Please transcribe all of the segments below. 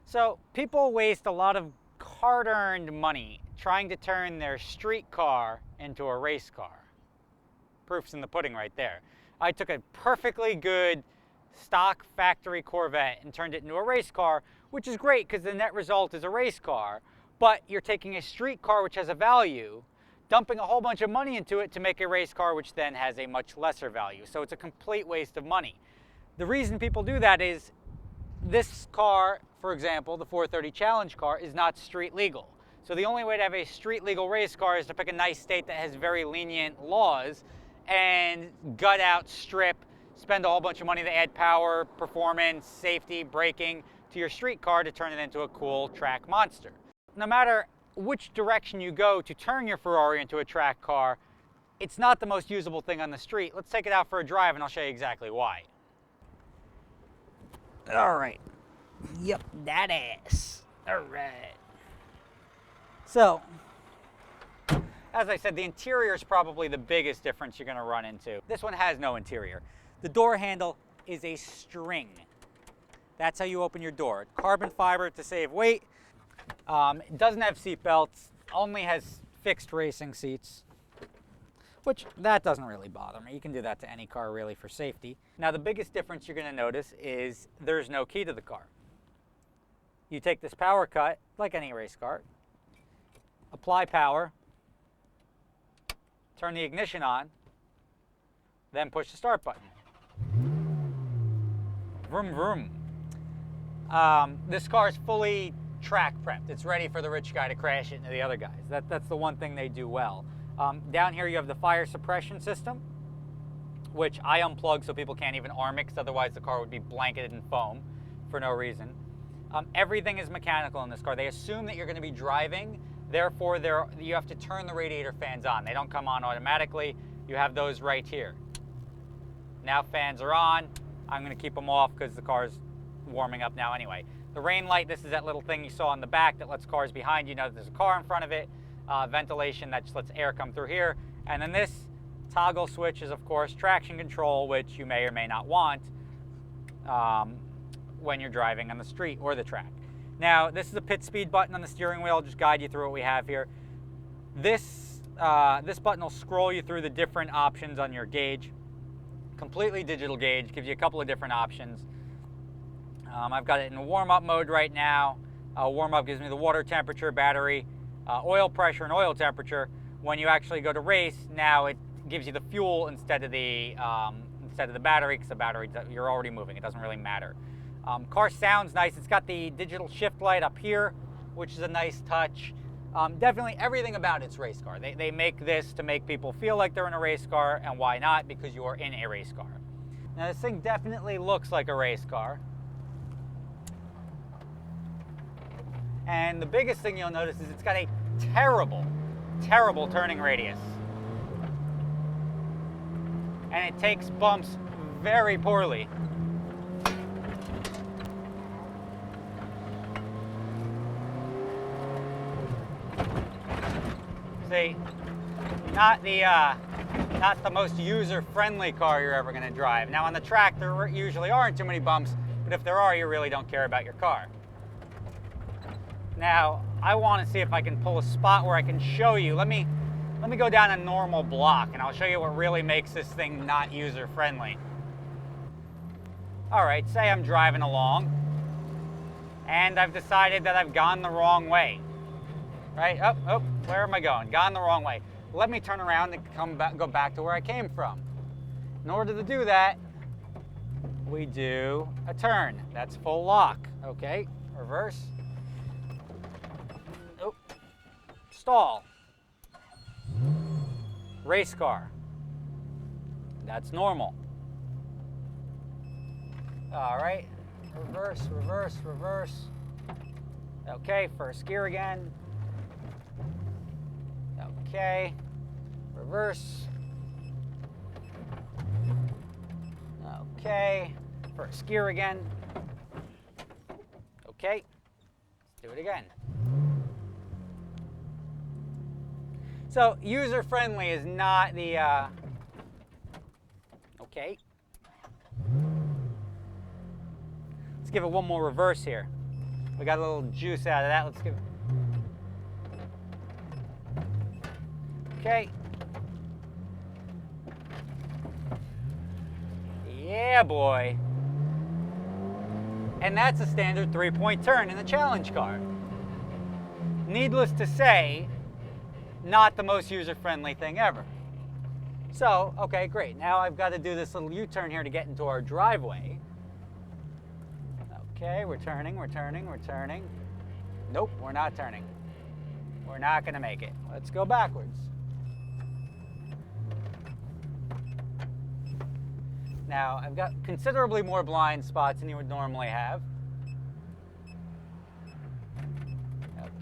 So people waste a lot of hard-earned money trying to turn their street car into a race car. Proof's in the pudding right there. I took a perfectly good stock factory Corvette and turned it into a race car, which is great because the net result is a race car, but you're taking a street car which has a value, dumping a whole bunch of money into it to make a race car which then has a much lesser value. So it's a complete waste of money. The reason people do that is this car, for example, the 430 Challenge car, is not street legal. So the only way to have a street legal race car is to pick a nice state that has very lenient laws and gut out, strip, spend a whole bunch of money to add power, performance, safety, braking to your street car to turn it into a cool track monster. No matter which direction you go to turn your Ferrari into a track car, it's not the most usable thing on the street. Let's take it out for a drive and I'll show you exactly why. All right. Yep, that ass. All right. So, as I said, the interior is probably the biggest difference you're going to run into. This one has no interior. The door handle is a string. That's how you open your door. Carbon fiber to save weight. It doesn't have seat belts. Only has fixed racing seats, which that doesn't really bother me. You can do that to any car really for safety. Now the biggest difference you're going to notice is there's no key to the car. You take this power cut, like any race car, apply power, turn the ignition on, then push the start button. Vroom, vroom. This car is fully track prepped. It's ready for the rich guy to crash it into the other guys. That's the one thing they do well. Down here you have the fire suppression system, which I unplugged so people can't even arm it, because otherwise the car would be blanketed in foam for no reason. Everything is mechanical in this car. They assume that you're going to be driving, therefore you have to turn the radiator fans on. They don't come on automatically. You have those right here. Now fans are on. I'm going to keep them off because the car's warming up now anyway. The rain light, this is that little thing you saw on the back that lets cars behind you know that there's a car in front of it. Ventilation that just lets air come through here. And then this toggle switch is, of course, traction control, which you may or may not want when you're driving on the street or the track. Now, this is a pit speed button on the steering wheel. I'll just guide you through what we have here. This button will scroll you through the different options on your gauge. Completely digital gauge, gives you a couple of different options. I've got it in warm-up mode right now. Warm-up gives me the water temperature, battery, oil pressure, and oil temperature. When you actually go to race, now it gives you the fuel instead of the battery, because the battery, you're already moving. It doesn't really matter. Car sounds nice. It's got the digital shift light up here, which is a nice touch. Definitely everything about it's race car. They make this to make people feel like they're in a race car, and why not? Because you are in a race car. Now this thing definitely looks like a race car. And the biggest thing you'll notice is it's got a terrible, terrible turning radius. And it takes bumps very poorly. See, not the most user-friendly car you're ever going to drive. Now on the track there usually aren't too many bumps, but if there are, you really don't care about your car. Now, I want to see if I can pull a spot where I can show you. Let me go down a normal block and I'll show you what really makes this thing not user-friendly. All right, say I'm driving along and I've decided that I've gone the wrong way. Right? Oh, where am I going? Gone the wrong way. Let me turn around and go back to where I came from. In order to do that, we do a turn. That's full lock. Okay, reverse. Oh, stall. Race car. That's normal. All right, reverse, reverse, reverse. Okay, first gear again. Okay, reverse. Okay, first gear again. Okay, let's do it again. So user-friendly is not the, okay. Let's give it one more reverse here. We got a little juice out of that. Let's give it. Okay. Yeah, boy. And that's a standard 3-point turn in the challenge car. Needless to say, not the most user-friendly thing ever. So, okay, great. Now I've got to do this little U-turn here to get into our driveway. Okay, we're turning. Nope, we're not turning. We're not going to make it. Let's go backwards. Now, I've got considerably more blind spots than you would normally have.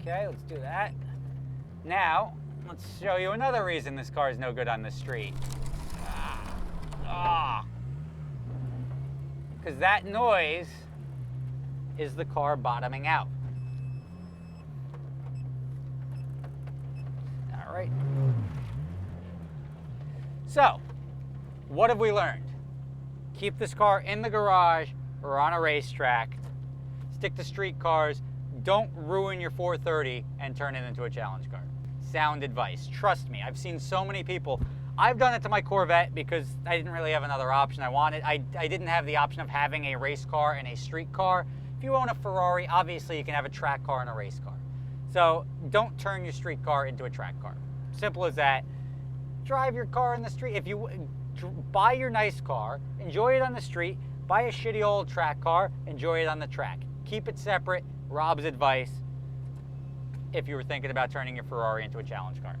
Okay, let's do that. Now, let's show you another reason this car is no good on the street. Because that noise is the car bottoming out. All right. So, what have we learned? Keep this car in the garage or on a racetrack. Stick to street cars. Don't ruin your 430 and turn it into a challenge car. Sound advice. Trust me, I've seen so many people. I've done it to my Corvette because I didn't really have another option. I didn't have the option of having a race car and a street car. If you own a Ferrari, obviously you can have a track car and a race car. So don't turn your street car into a track car. Simple as that. Drive your car in the street. If you buy your nice car, enjoy it on the street. Buy a shitty old track car, enjoy it on the track. Keep it separate. Rob's advice if you were thinking about turning your Ferrari into a challenge car.